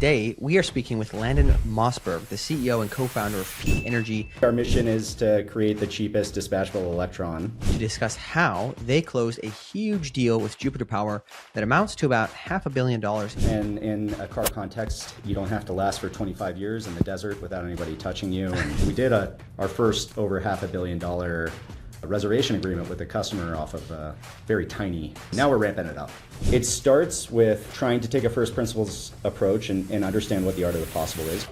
Today, we are speaking with Landon Mossburg, the CEO and co-founder of Peak Energy. Our mission is to create the cheapest dispatchable electron. To discuss how they closed a huge deal with Jupiter Power that amounts to about $500 million. And in a car context, you don't have to last for 25 years in the desert without anybody touching you. And we did our first over $500 million reservation agreement with the customer off of a very tiny. Now we're ramping it up. It starts with trying to take a first principles approach and understand what the art of the possible is.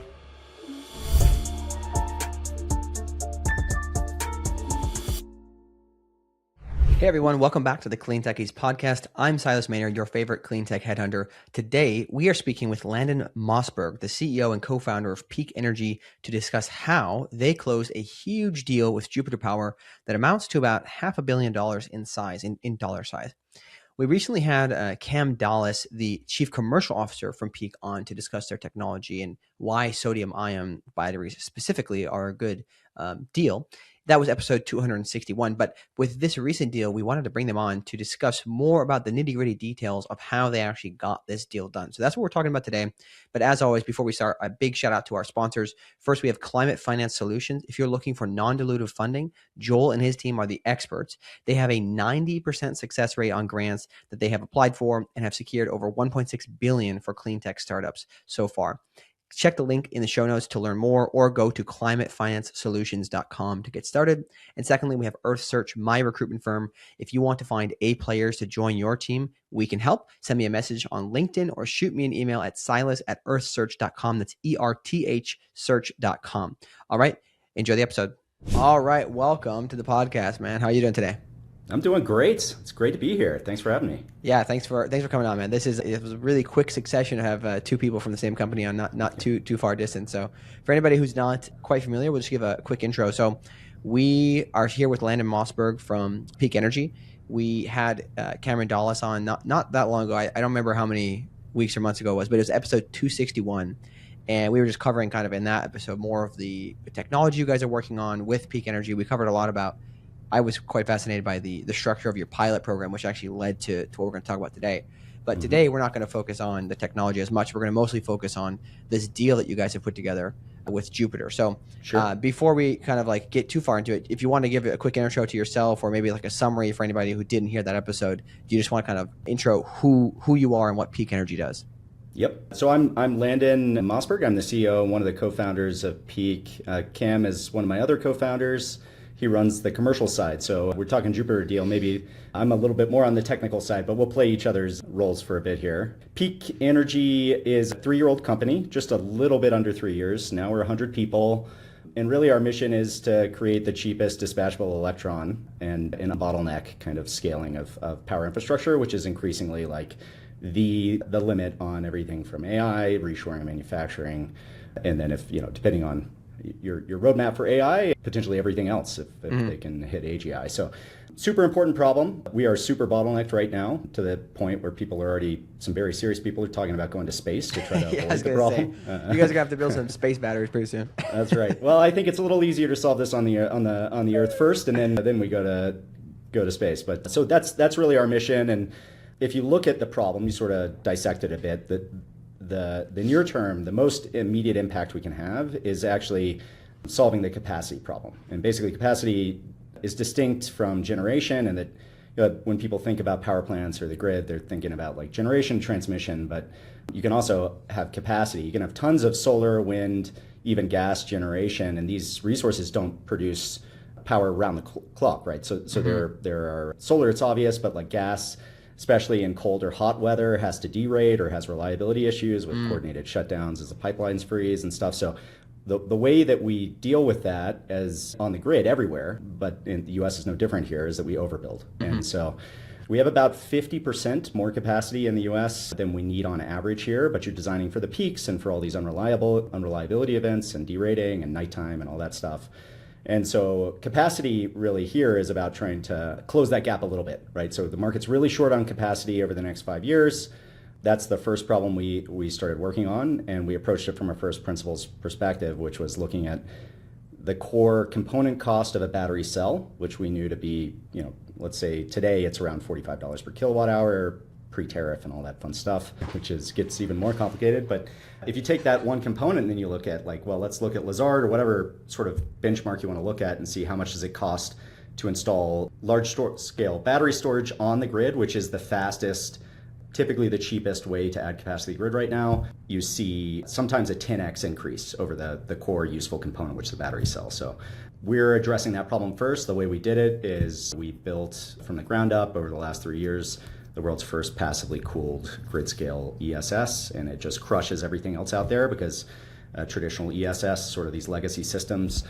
Hey everyone, welcome back to the Clean Techies podcast. I'm Silas Maynard, your favorite clean tech headhunter. Today, we are speaking with Landon Mossburg, the CEO and co-founder of Peak Energy, to discuss how they closed a huge deal with Jupiter Power that amounts to about $500 million in size, in dollar size. We recently had Cam Dallas, the chief commercial officer from Peak, on to discuss their technology and why sodium-ion batteries specifically are a good deal. That was episode 261. But with this recent deal, we wanted to bring them on to discuss more about the nitty-gritty details of how they actually got this deal done. So that's what we're talking about today. But as always, before we start, a big shout out to our sponsors. First, we have Climate Finance Solutions. If you're looking for non-dilutive funding, Joel and his team are the experts. They have a 90% success rate on grants that they have applied for and have secured over $1.6 billion for clean tech startups so far. Check the link in the show notes to learn more, or go to climatefinancesolutions.com to get started. And secondly, we have EarthSearch, my recruitment firm. If you want to find A players to join your team, we can help. Send me a message on LinkedIn or shoot me an email at silas@earthsearch.com. That's ERTH search.com. All right. Enjoy the episode. All right. Welcome to the podcast, man. How are you doing today? I'm doing great. It's great to be here. Thanks for having me. Yeah, thanks for coming on, man. It was a really quick succession to have two people from the same company on not too far distance. So for anybody who's not quite familiar, we'll just give a quick intro. So we are here with Landon Mossburg from Peak Energy. We had Cameron Dallas on not that long ago. I don't remember how many weeks or months ago it was, but it was episode 261. And we were just covering kind of in that episode more of the technology you guys are working on with Peak Energy. We covered a lot about, I was quite fascinated by the structure of your pilot program, which actually led to what we're going to talk about today. But today, we're not going to focus on the technology as much. We're going to mostly focus on this deal that you guys have put together with Jupiter. So Sure. Before we kind of like get too far into it, if you want to give a quick intro to yourself, or maybe like a summary for anybody who didn't hear that episode, do you just want to kind of intro who you are and what Peak Energy does? Yep. So I'm Landon Mossburg. I'm the CEO and one of the co-founders of Peak. Cam is one of my other co-founders. He runs the commercial side. So we're talking Jupiter deal. Maybe I'm a little bit more on the technical side, but we'll play each other's roles for a bit here. Peak Energy is a 3-year-old company, just a little bit under 3 years. Now we're 100 people. And really our mission is to create the cheapest dispatchable electron and in a bottleneck kind of scaling of power infrastructure, which is increasingly like the limit on everything from AI, reshoring manufacturing, and then if, depending on your roadmap for AI, potentially everything else if they can hit AGI. So super important problem. We are super bottlenecked right now to the point where some very serious people are talking about going to space to try to avoid the problem. You guys are going to have to build some space batteries pretty soon. That's right. Well, I think it's a little easier to solve this on the Earth first, and then we go to space. But so that's really our mission. And if you look at the problem, you sort of dissect it a bit. The near term, the most immediate impact we can have is actually solving the capacity problem. And basically capacity is distinct from generation, and that when people think about power plants or the grid, they're thinking about like generation, transmission, but you can also have capacity. You can have tons of solar, wind, even gas generation, and these resources don't produce power around the clock, right? So there are solar, it's obvious, but like gas, especially in cold or hot weather, has to derate or has reliability issues with coordinated shutdowns as the pipelines freeze and stuff. So the way that we deal with that as on the grid everywhere, but in the US is no different here, is that we overbuild. And so we have about 50% more capacity in the US than we need on average here, but you're designing for the peaks and for all these unreliability events and derating and nighttime and all that stuff. And so capacity really here is about trying to close that gap a little bit, right? So the market's really short on capacity over the next 5 years. That's the first problem we started working on, and we approached it from a first principles perspective, which was looking at the core component cost of a battery cell, which we knew to be, let's say today it's around $45 per kilowatt hour, pre-tariff and all that fun stuff, which gets even more complicated. But if you take that one component and then you look at like, well, let's look at Lazard or whatever sort of benchmark you want to look at and see how much does it cost to install large scale battery storage on the grid, which is the fastest, typically the cheapest way to add capacity to the grid right now. You see sometimes a 10x increase over the core useful component, which is the battery cell. So we're addressing that problem first. The way we did it is we built from the ground up over the last 3 years the world's first passively cooled grid scale ESS, and it just crushes everything else out there because traditional ESS, sort of these legacy systems,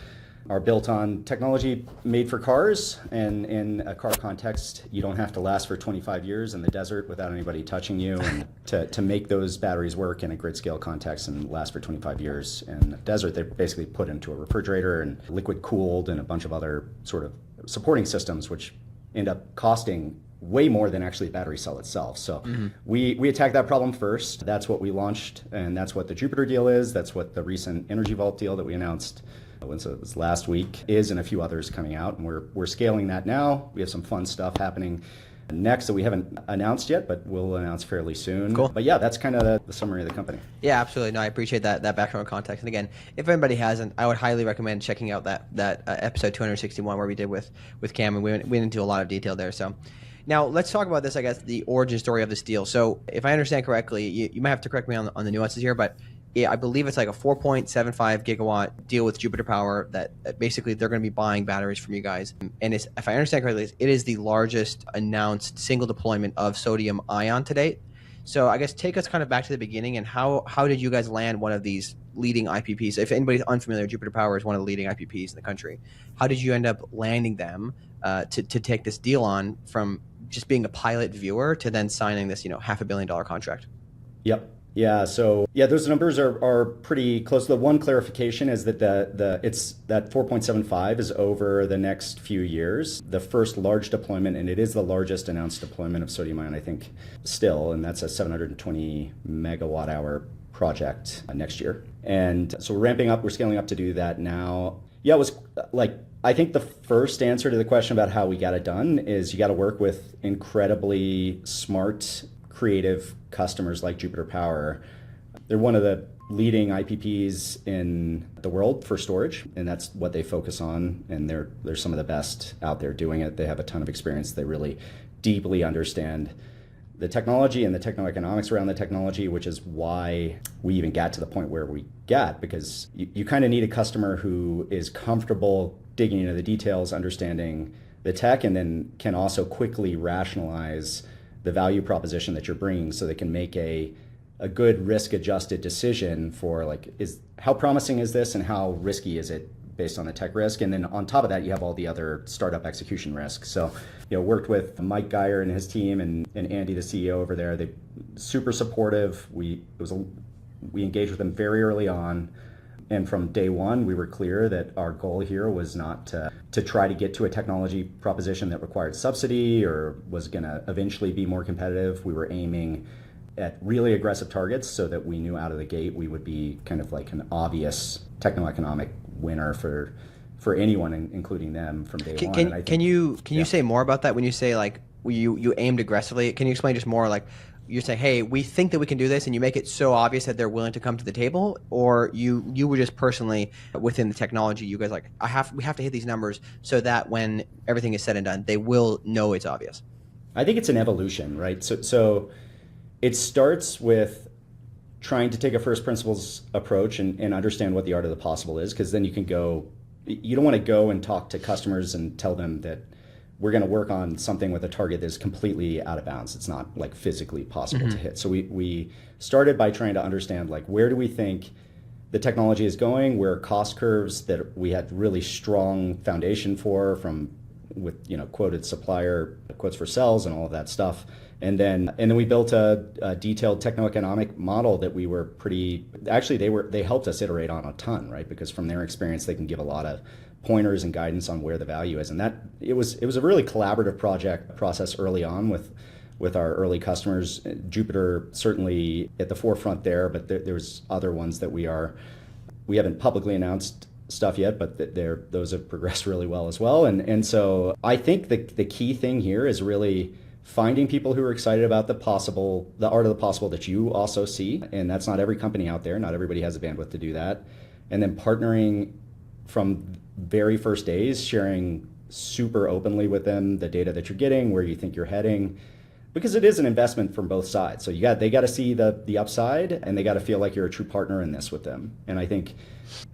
are built on technology made for cars, and in a car context, you don't have to last for 25 years in the desert without anybody touching you. And to make those batteries work in a grid scale context and last for 25 years in the desert, they're basically put into a refrigerator and liquid cooled and a bunch of other sort of supporting systems, which end up costing way more than actually the battery cell itself. So we attacked that problem first. That's what we launched, and that's what the Jupiter deal is. That's what the recent Energy Vault deal that we announced it was last week is, and a few others coming out, and we're scaling that now. We have some fun stuff happening next that we haven't announced yet, but we'll announce fairly soon. Cool. But yeah, that's kind of the summary of the company. Yeah, absolutely. No, I appreciate that background context. And again, if anybody hasn't, I would highly recommend checking out that episode 261 where we did with Cam, and we went into a lot of detail there. So now let's talk about this, I guess, the origin story of this deal. So if I understand correctly, you might have to correct me on the nuances here, but yeah, I believe it's like a 4.75 gigawatt deal with Jupiter Power that basically they're going to be buying batteries from you guys. And if I understand correctly, it is the largest announced single deployment of sodium ion to date. So I guess take us kind of back to the beginning, and how did you guys land one of these leading IPPs? If anybody's unfamiliar, Jupiter Power is one of the leading IPPs in the country. How did you end up landing them to take this deal on from just being a pilot viewer to then signing this $500 million contract? Yep. Yeah. So those numbers are pretty close. The one clarification is that it's that 4.75 is over the next few years. The first large deployment, and it is the largest announced deployment of sodium ion, I think, still, and that's a 720 megawatt hour project next year. And so we're ramping up. We're scaling up to do that now. Yeah, it was like, I think the first answer to the question about how we got it done is you got to work with incredibly smart, creative customers like Jupiter Power. They're one of the leading IPPs in the world for storage, and that's what they focus on, and they're some of the best out there doing it. They have a ton of experience. They really deeply understand the technology and the techno-economics around the technology, which is why we even got to the point where we got, because you kind of need a customer who is comfortable digging into the details, understanding the tech, and then can also quickly rationalize the value proposition that you're bringing, so they can make a good risk-adjusted decision for like, how promising is this and how risky is it based on the tech risk. And then on top of that, you have all the other startup execution risks. So, worked with Mike Geyer and his team and Andy, the CEO over there. They super supportive. We engaged with them very early on. And from day one, we were clear that our goal here was not to try to get to a technology proposition that required subsidy or was going to eventually be more competitive. We were aiming at really aggressive targets so that we knew out of the gate we would be kind of like an obvious techno-economic winner for anyone, including them, from day one. Can you say more about that when you say like you aimed aggressively? Can you explain just more like, you're saying, hey, we think that we can do this, and you make it so obvious that they're willing to come to the table, or you were just personally within the technology, you guys like, we have to hit these numbers so that when everything is said and done, they will know it's obvious? I think it's an evolution, right? So it starts with trying to take a first principles approach and understand what the art of the possible is, because then you don't want to go and talk to customers and tell them that we're going to work on something with a target that's completely out of bounds. It's not like physically possible to hit. So we started by trying to understand like, where do we think the technology is going, where cost curves that we had really strong foundation with quoted supplier quotes for cells and all of that stuff. And then we built a detailed techno-economic model that we were they helped us iterate on a ton, right? Because from their experience, they can give a lot of pointers and guidance on where the value is. And that it was a really collaborative process early on with our early customers. Jupiter certainly at the forefront there, but there's other ones that we haven't publicly announced stuff yet, but those have progressed really well as well. And so I think the key thing here is really finding people who are excited about the art of the possible that you also see. And that's not every company out there. Not everybody has the bandwidth to do that. And then partnering from very first days, sharing super openly with them the data that you're getting, where you think you're heading, because it is an investment from both sides. So they got to see the upside, and they got to feel like you're a true partner in this with them. And I think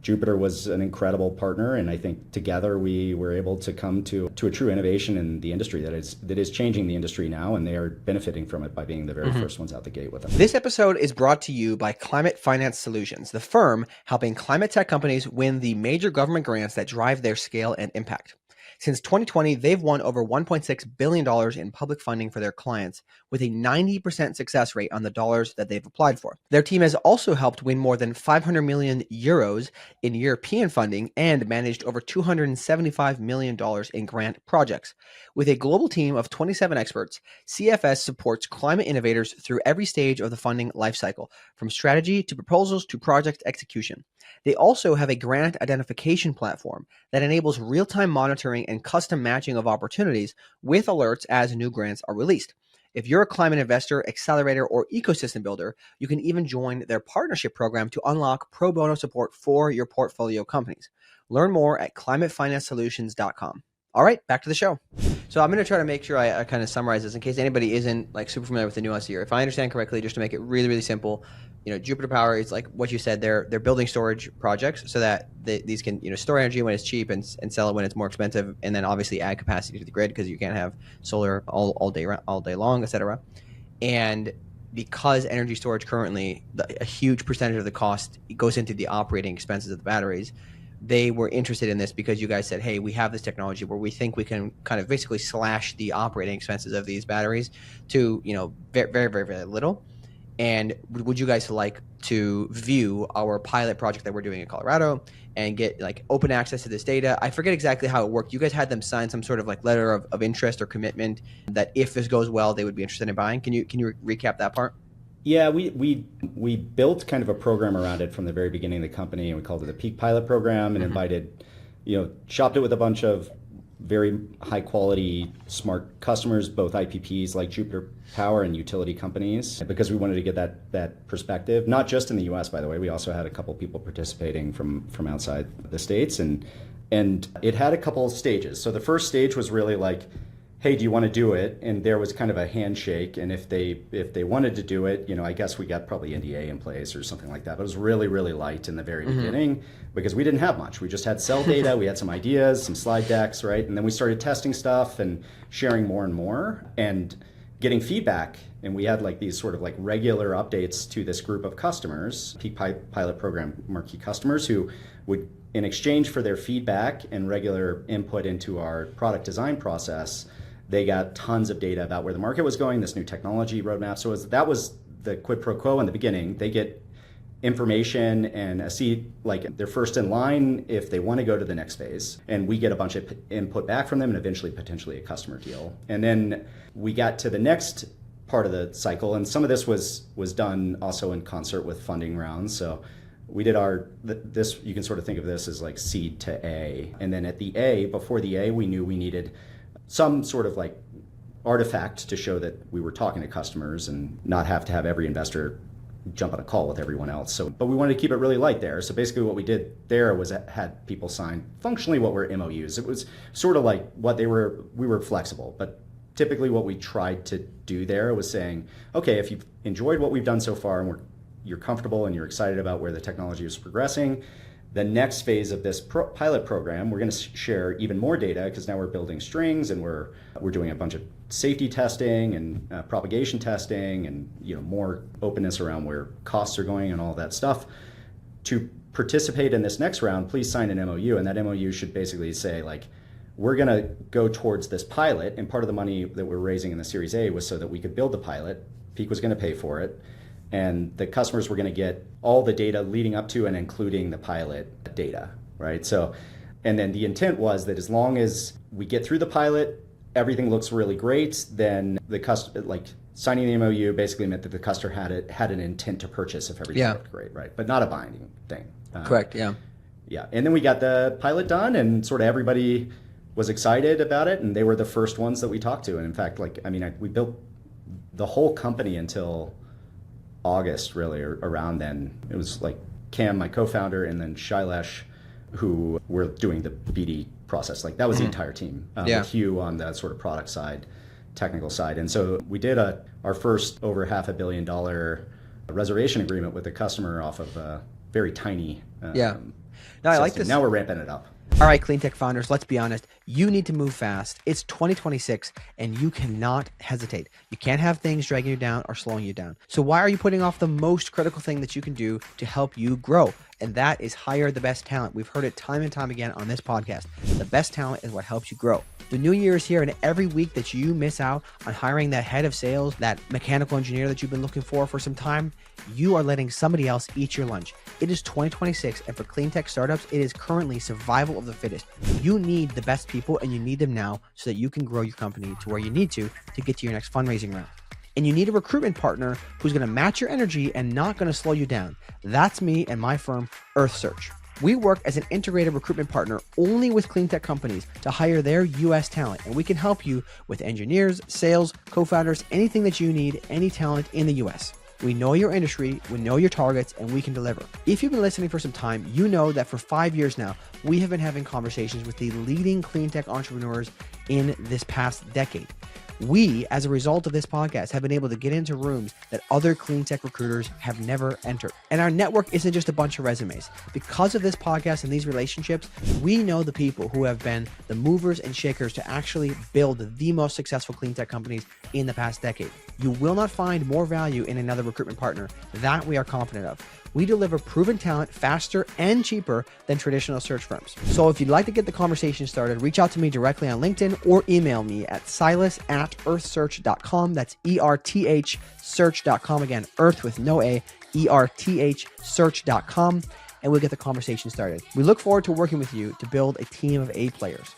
Jupiter was an incredible partner, and I think together we were able to come to a true innovation in the industry that is changing the industry now, and they are benefiting from it by being the very first ones out the gate with them. This episode is brought to you by Climate Finance Solutions, the firm helping climate tech companies win the major government grants that drive their scale and impact. Since 2020, they've won over $1.6 billion in public funding for their clients, with a 90% success rate on the dollars that they've applied for. Their team has also helped win more than 500 million euros in European funding and managed over $275 million in grant projects. With a global team of 27 experts, CFS supports climate innovators through every stage of the funding lifecycle, from strategy to proposals to project execution. They also have a grant identification platform that enables real-time monitoring and custom matching of opportunities with alerts as new grants are released. If you're a climate investor, accelerator, or ecosystem builder, you can even join their partnership program to unlock pro bono support for your portfolio companies. Learn more at climatefinancesolutions.com. All right, back to the show. So I'm going to try to make sure I kind of summarize this in case anybody isn't like super familiar with the nuance here. If I understand correctly, just to make it really, really simple, Jupiter Power is like what you said. They're building storage projects so that these can store energy when it's cheap and sell it when it's more expensive, and then obviously add capacity to the grid because you can't have solar all day long, etc. And because energy storage currently a huge percentage of the cost goes into the operating expenses of the batteries, they were interested in this because you guys said, hey, we have this technology where we think we can kind of basically slash the operating expenses of these batteries to very, very, very, very little. And would you guys like to view our pilot project that we're doing in Colorado and get like open access to this data? I forget exactly how it worked. You guys had them sign some sort of like letter of interest or commitment that if this goes well, they would be interested in buying. Can you recap that part? Yeah, we built kind of a program around it from the very beginning of the company, and we called it the Peak Pilot Program, and invited, shopped it with a bunch of very high quality, smart customers, both IPPs like Jupiter Power and utility companies, because we wanted to get that perspective, not just in the US, by the way. We also had a couple people participating from outside the States, and it had a couple of stages. So the first stage was really like, hey, do you want to do it? And there was kind of a handshake. And if they wanted to do it, I guess we got probably NDA in place or something like that. But it was really, really light in the very beginning because we didn't have much. We just had cell data. We had some ideas, some slide decks, right? And then we started testing stuff and sharing more and more and getting feedback. And we had like these sort of like regular updates to this group of customers, Peak Pilot Program marquee customers, who would, in exchange for their feedback and regular input into our product design process, they got tons of data about where the market was going, this new technology roadmap. So that was the quid pro quo in the beginning. They get information and a seat, like they're first in line if they want to go to the next phase. And we get a bunch of input back from them and eventually potentially a customer deal. And then we got to the next part of the cycle. And some of this was done also in concert with funding rounds. So we did this, you can sort of think of this as like seed to A. And then at the A, before the A, we knew we needed some sort of like artifact to show that we were talking to customers and not have to have every investor jump on a call with everyone else. So, but we wanted to keep it really light there. So basically what we did there was had people sign functionally what were MOUs. It was sort of like we were flexible, but typically what we tried to do there was saying, okay, if you've enjoyed what we've done so far and you're comfortable and you're excited about where the technology is progressing, the next phase of this pilot program, we're going to share even more data because now we're building strings and we're doing a bunch of safety testing and propagation testing and more openness around where costs are going and all that stuff. To participate in this next round, please sign an MOU, and that MOU should basically say like, we're going to go towards this pilot, and part of the money that we're raising in the Series A was so that we could build the pilot. Peak was going to pay for it. And the customers were going to get all the data leading up to and including the pilot data, right? So, and then the intent was that as long as we get through the pilot, everything looks really great, then the customer, like signing the MOU basically meant that the customer had an intent to purchase if everything looked great, right? But not a binding thing. Correct, yeah. Yeah, and then we got the pilot done and sort of everybody was excited about it, and they were the first ones that we talked to. And in fact, we built the whole company until August, really, or around then. It was like Cam, my co-founder, and then Shailesh, who were doing the BD process. Like that was the entire team. With Hugh on the sort of product side, technical side. And so we did our first over $500 million reservation agreement with a customer off of a very tiny No, I like this. Now we're ramping it up. All right, clean tech founders, let's be honest. You need to move fast. It's 2026 and you cannot hesitate. You can't have things dragging you down or slowing you down. So why are you putting off the most critical thing that you can do to help you grow? And that is hire the best talent. We've heard it time and time again on this podcast. The best talent is what helps you grow. The new year is here, and every week that you miss out on hiring that head of sales, that mechanical engineer that you've been looking for some time, you are letting somebody else eat your lunch. It is 2026, and for clean tech startups, it is currently survival of the fittest. You need the best people, and you need them now so that you can grow your company to where you need to get to your next fundraising round. And you need a recruitment partner who's going to match your energy and not going to slow you down. That's me and my firm, EarthSearch. We work as an integrated recruitment partner only with clean tech companies to hire their US talent, and we can help you with engineers, sales, co-founders, anything that you need, any talent in the US. We know your industry, we know your targets, and we can deliver. If you've been listening for some time, you know that for 5 years now, we have been having conversations with the leading clean tech entrepreneurs in this past decade. We, as a result of this podcast, have been able to get into rooms that other clean tech recruiters have never entered. And our network isn't just a bunch of resumes. Because of this podcast and these relationships, we know the people who have been the movers and shakers to actually build the most successful clean tech companies in the past decade. You will not find more value in another recruitment partner. That we are confident of. We deliver proven talent faster and cheaper than traditional search firms. So if you'd like to get the conversation started, reach out to me directly on LinkedIn or email me at silas@earthsearch.com. That's ERTH search.com. Again, earth with no A, ERTH search.com. And we'll get the conversation started. We look forward to working with you to build a team of A players.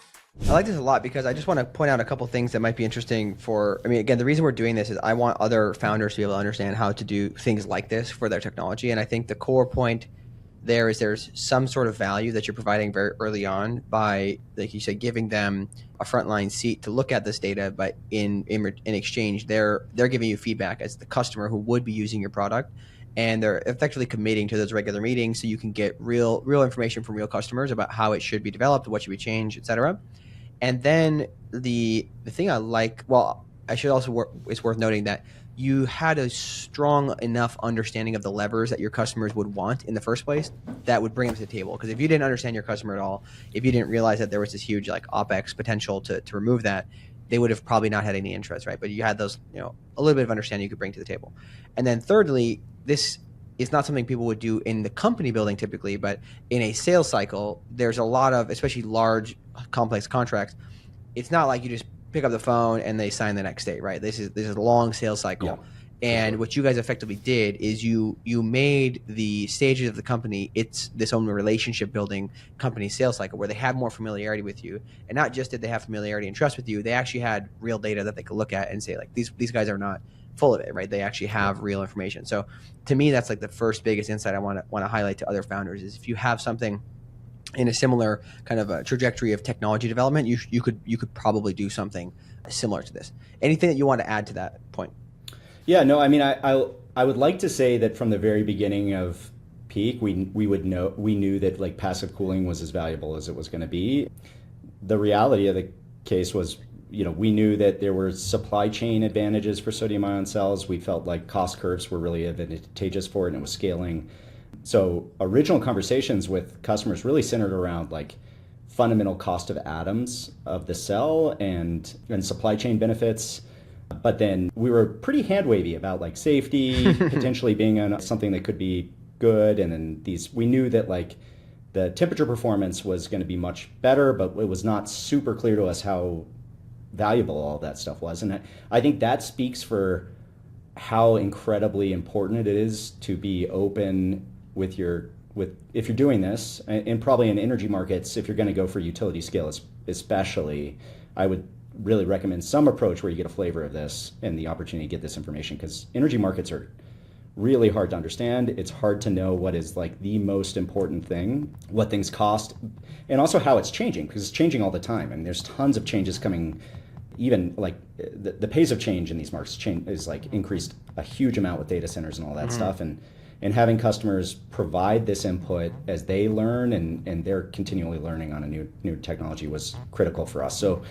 I like this a lot because I just want to point out a couple things that might be interesting again, the reason we're doing this is I want other founders to be able to understand how to do things like this for their technology. And I think the core point there is there's some sort of value that you're providing very early on by, like you said, giving them a frontline seat to look at this data, but in exchange, they're giving you feedback as the customer who would be using your product. And they're effectively committing to those regular meetings so you can get real information from real customers about how it should be developed, what should be changed, et cetera. And then the thing I like, it's worth noting that you had a strong enough understanding of the levers that your customers would want in the first place that would bring them to the table. Because if you didn't understand your customer at all, if you didn't realize that there was this huge OpEx potential to remove that, they would have probably not had any interest, right? But you had those, a little bit of understanding you could bring to the table. And then thirdly, this is not something people would do in the company building typically, but in a sales cycle, there's a lot of, especially large, complex contracts. It's not like you just pick up the phone and they sign the next day, right? This is a long sales cycle. Yeah, and what you guys effectively did is you made the stages of the company, it's this own relationship building company sales cycle where they have more familiarity with you. And not just did they have familiarity and trust with you, they actually had real data that they could look at and say, like, these guys are not full of it, right? They actually have real information. So to me, that's like the first biggest insight I want to highlight to other founders is if you have something in a similar kind of a trajectory of technology development, you could probably do something similar to this. Anything that you want to add to that point? Yeah, no, I mean, I would like to say that from the very beginning of Peak, we knew that like passive cooling was as valuable as it was going to be. The reality of the case was, we knew that there were supply chain advantages for sodium ion cells. We felt like cost curves were really advantageous for it, and it was scaling. So original conversations with customers really centered around like fundamental cost of atoms of the cell and supply chain benefits. But then we were pretty hand wavy about like safety, potentially being on something that could be good. And then we knew that like the temperature performance was going to be much better, but it was not super clear to us how valuable all that stuff was. And I think that speaks for how incredibly important it is to be open if you're doing this, and probably in energy markets, if you're going to go for utility scale especially, I would really recommend some approach where you get a flavor of this and the opportunity to get this information, because energy markets are really hard to understand. It's hard to know what is like the most important thing, what things cost, and also how it's changing, because it's changing all the time. And there's tons of changes coming. Even like the pace of change in these markets is like increased a huge amount with data centers and all that stuff. And having customers provide this input as they learn and they're continually learning on a new technology was critical for us. So,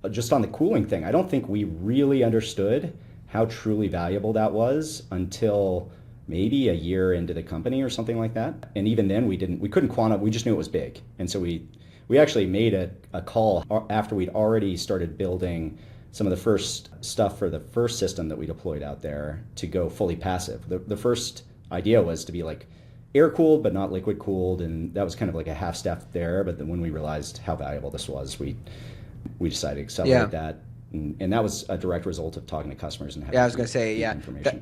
just on the cooling thing, I don't think we really understood how truly valuable that was until maybe a year into the company or something like that. And even then we couldn't quantify, we just knew it was big. And so we actually made a call after we'd already started building some of the first stuff for the first system that we deployed out there to go fully passive. The first idea was to be like air cooled, but not liquid cooled. And that was kind of like a half step there. But then when we realized how valuable this was, we decided to accelerate that. And that was a direct result of talking to customers and having I was going to say,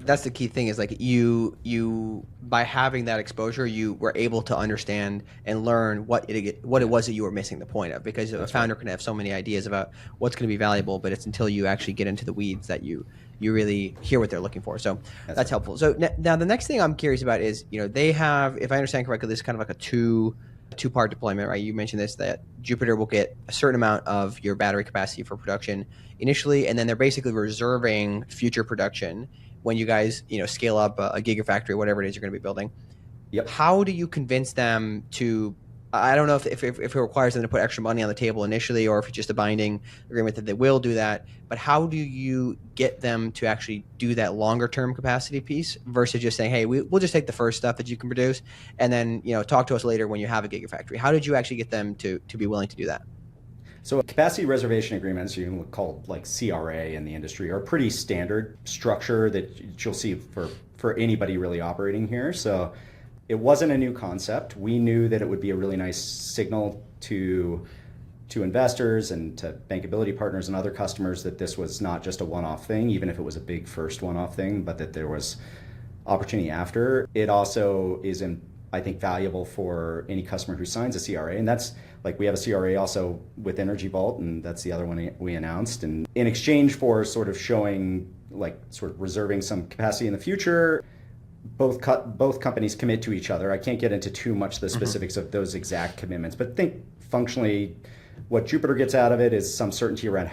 that's the key thing is like you by having that exposure, you were able to understand and learn what it was that you were missing the point of, because a founder can have so many ideas about what's going to be valuable, but it's until you actually get into the weeds that you really hear what they're looking for. So that's helpful. So now the next thing I'm curious about is, they have, if I understand correctly, this is kind of like a two-part deployment, right? You mentioned this, that Jupiter will get a certain amount of your battery capacity for production initially, and then they're basically reserving future production when you guys, scale up a gigafactory, whatever it is you're going to be building. Yep. How do you convince them to? I don't know if it requires them to put extra money on the table initially, or if it's just a binding agreement that they will do that. But how do you get them to actually do that longer term capacity piece versus just saying, hey, we'll just take the first stuff that you can produce and then talk to us later when you have a gigafactory? How did you actually get them to be willing to do that? So capacity reservation agreements, you can call like CRA in the industry, are pretty standard structure that you'll see for anybody really operating here. So it wasn't a new concept. We knew that it would be a really nice signal to investors and to bankability partners and other customers that this was not just a one-off thing, even if it was a big first one-off thing, but that there was opportunity after. It also is, I think, valuable for any customer who signs a CRA. And that's like, we have a CRA also with Energy Vault, and that's the other one we announced. And in exchange for sort of showing, like, sort of reserving some capacity in the future, both companies commit to each other. I can't get into too much the specifics of those exact commitments, but think functionally what Jupiter gets out of it is some certainty around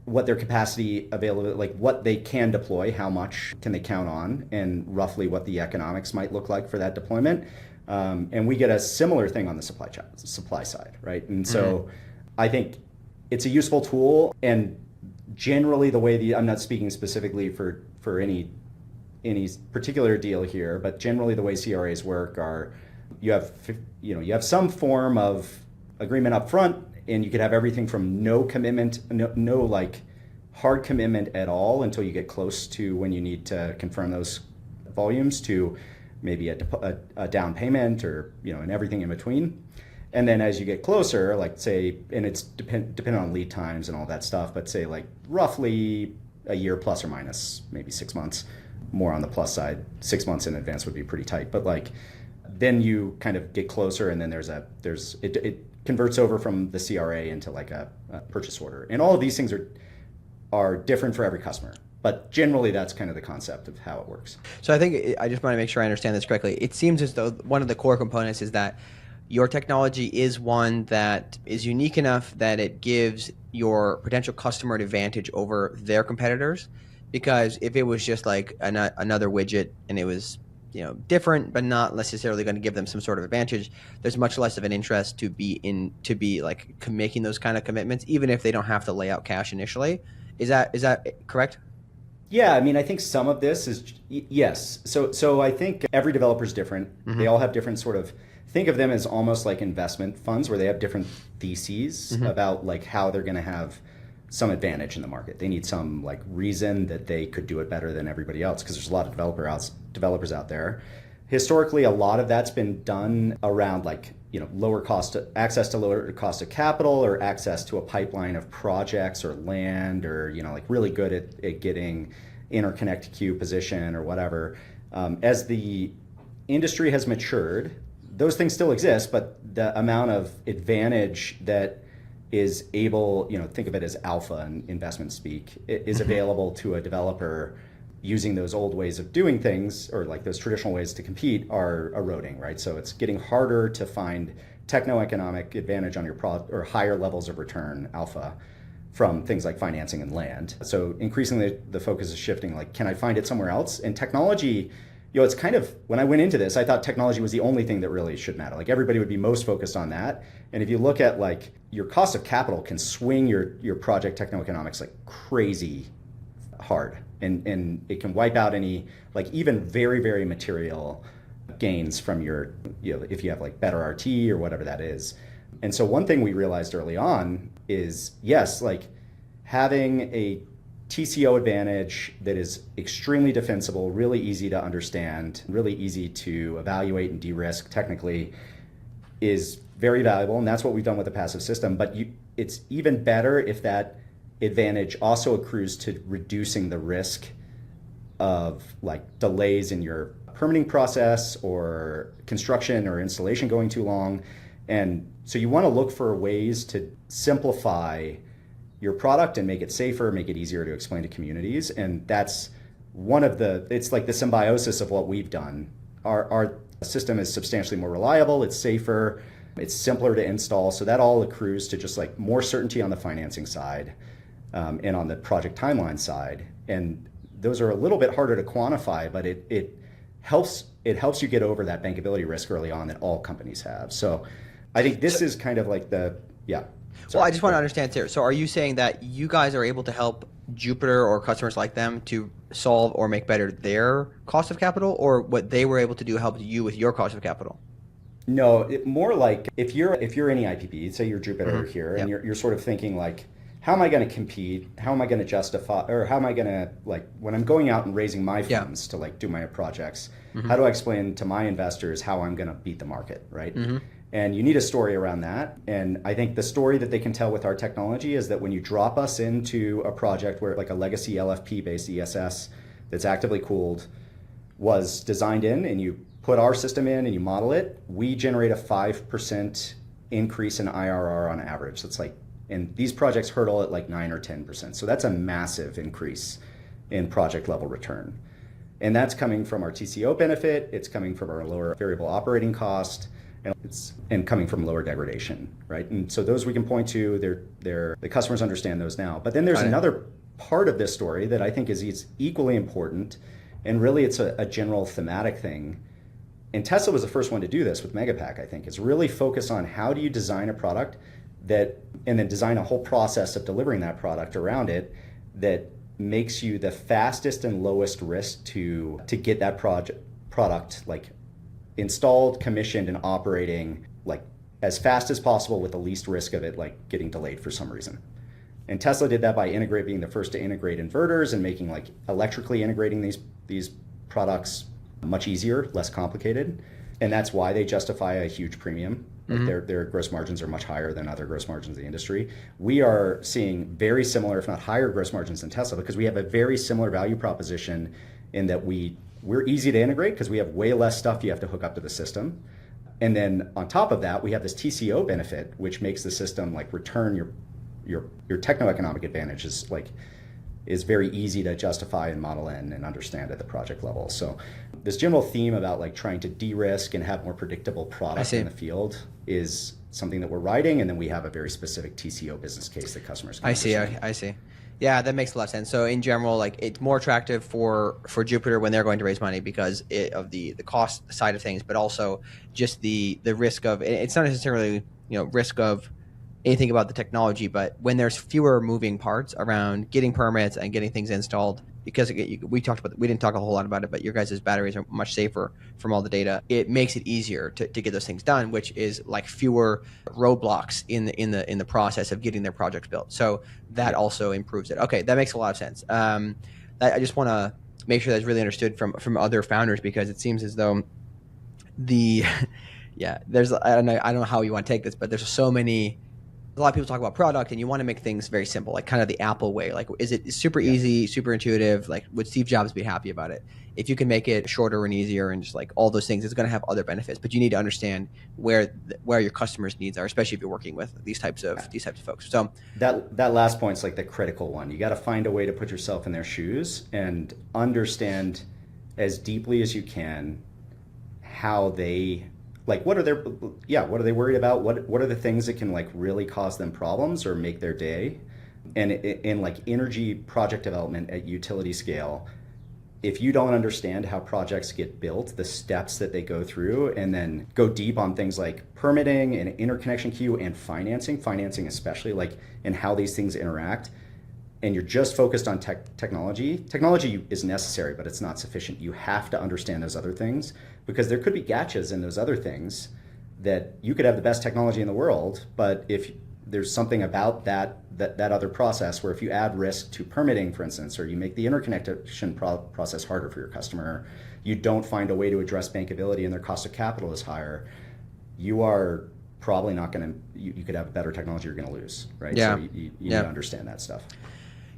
what their capacity available, like what they can deploy, how much can they count on, and roughly what the economics might look like for that deployment. And we get a similar thing on the supply side, right? And so I think it's a useful tool, and generally the way I'm not speaking specifically for any particular deal here, but generally the way CRAs work are you have some form of agreement up front, and you could have everything from no commitment, no like hard commitment at all until you get close to when you need to confirm those volumes, to maybe a down payment, or and everything in between. And then as you get closer, like say, and it's depending on lead times and all that stuff, but say like roughly a year plus or minus, maybe 6 months. More on the plus side, 6 months in advance would be pretty tight. But like, then you kind of get closer, and then it converts over from the CRA into like a purchase order. And all of these things are different for every customer. But generally, that's kind of the concept of how it works. So I think I just want to make sure I understand this correctly. It seems as though one of the core components is that your technology is one that is unique enough that it gives your potential customer an advantage over their competitors. Because if it was just like another widget and it was different but not necessarily going to give them some sort of advantage, there's much less of an interest to be like making those kind of commitments, even if they don't have to lay out cash initially. Is that correct? Yeah, I mean, I think some of this is yes. So I think every developer is different. They all have different sort of, think of them as almost like investment funds where they have different theses about like how they're going to have some advantage in the market. They need some like reason that they could do it better than everybody else, because there's a lot of developers out there. Historically, a lot of that's been done around like access to lower cost of capital, or access to a pipeline of projects or land, or like really good at getting interconnect queue position or whatever. As the industry has matured, those things still exist, but the amount of advantage that is able, think of it as alpha in investment speak, is available to a developer using those old ways of doing things, or like those traditional ways to compete, are eroding, right? So it's getting harder to find techno-economic advantage on your product, or higher levels of return alpha from things like financing and land. So increasingly the focus is shifting, like, can I find it somewhere else? And technology, it's kind of, when I went into this, I thought technology was the only thing that really should matter. Like, everybody would be most focused on that. And if you look at, like, your cost of capital can swing your project techno-economics like crazy hard. And it can wipe out any, like, even very, very material gains from your, if you have like better RT or whatever that is. And so one thing we realized early on is, yes, like, having a TCO advantage that is extremely defensible, really easy to understand, really easy to evaluate and de-risk technically, is very valuable. And that's what we've done with the passive system. But it's even better if that advantage also accrues to reducing the risk of, like, delays in your permitting process or construction or installation going too long. And so you want to look for ways to simplify your product and make it safer, make it easier to explain to communities. And that's it's like the symbiosis of what we've done. Our system is substantially more reliable, it's safer, it's simpler to install. So that all accrues to just like more certainty on the financing side, and on the project timeline side. And those are a little bit harder to quantify, but it helps you get over that bankability risk early on that all companies have. So I think this is kind of like Well, I just want to understand here. So are you saying that you guys are able to help Jupiter or customers like them to solve or make better their cost of capital, or what they were able to do helped you with your cost of capital? No, more like if you're any IPP, say you're Jupiter here, and you're sort of thinking like, how am I going to compete? How am I going to justify, or how am I going to, like, when I'm going out and raising my funds to like do my projects, how do I explain to my investors how I'm going to beat the market, right? And you need a story around that. And I think the story that they can tell with our technology is that when you drop us into a project where, like, a legacy LFP based ESS that's actively cooled was designed in, and you put our system in and you model it, we generate a 5% increase in IRR on average. That's like, and these projects hurdle at like 9 or 10%. So that's a massive increase in project level return. And that's coming from our TCO benefit, it's coming from our lower variable operating cost, and coming from lower degradation, right? And so those we can point to, the customers understand those now. But then there's another part of this story that I think is equally important, and really it's a general thematic thing. And Tesla was the first one to do this with Megapack, I think, is really focus on how do you design a product and then design a whole process of delivering that product around it that makes you the fastest and lowest risk to get that product like installed, commissioned, and operating like as fast as possible with the least risk of it like getting delayed for some reason. And Tesla did that by being the first to integrate inverters and making like electrically integrating these products much easier, less complicated. And that's why they justify a huge premium. Their gross margins are much higher than other gross margins in the industry. We are seeing very similar, if not higher, gross margins than Tesla because we have a very similar value proposition in that we're easy to integrate because we have way less stuff you have to hook up to the system. And then on top of that, we have this TCO benefit, which makes the system like return your techno-economic advantage is very easy to justify and model in and understand at the project level. So this general theme about like trying to de-risk and have more predictable product in the field is something that we're writing, and then we have a very specific TCO business case that customers can understand. I see. Yeah, that makes a lot of sense. So in general, like, it's more attractive for Jupiter when they're going to raise money because of the cost side of things, but also just the risk of, it's not necessarily risk of anything about the technology, but when there's fewer moving parts around getting permits and getting things installed, because we didn't talk a whole lot about it, but your guys' batteries are much safer from all the data. It makes it easier to get those things done, which is like fewer roadblocks in the process of getting their projects built. So that also improves it. Okay, that makes a lot of sense. I just want to make sure that's really understood from other founders, because it seems as though there's I don't know how you want to take this, but there's so many a lot of people talk about product and you want to make things very simple, like kind of the Apple way. Like, is it super easy, super intuitive? Like, would Steve Jobs be happy about it? If you can make it shorter and easier and just like all those things, it's going to have other benefits, but you need to understand where your customers' needs are, especially if you're working with these types of folks. So that last point's like the critical one. You got to find a way to put yourself in their shoes and understand as deeply as you can how they, like, what are they worried about? What are the things that can like really cause them problems or make their day? And in like energy project development at utility scale, if you don't understand how projects get built, the steps that they go through, and then go deep on things like permitting and interconnection queue and financing especially, like, and how these things interact, and you're just focused on technology is necessary, but it's not sufficient. You have to understand those other things, because there could be gotchas in those other things that you could have the best technology in the world, but if there's something about that other process where if you add risk to permitting, for instance, or you make the interconnection process harder for your customer, you don't find a way to address bankability and their cost of capital is higher, you are probably not going to, you could have better technology, you're going to lose, right? Yeah. So you need to understand that stuff.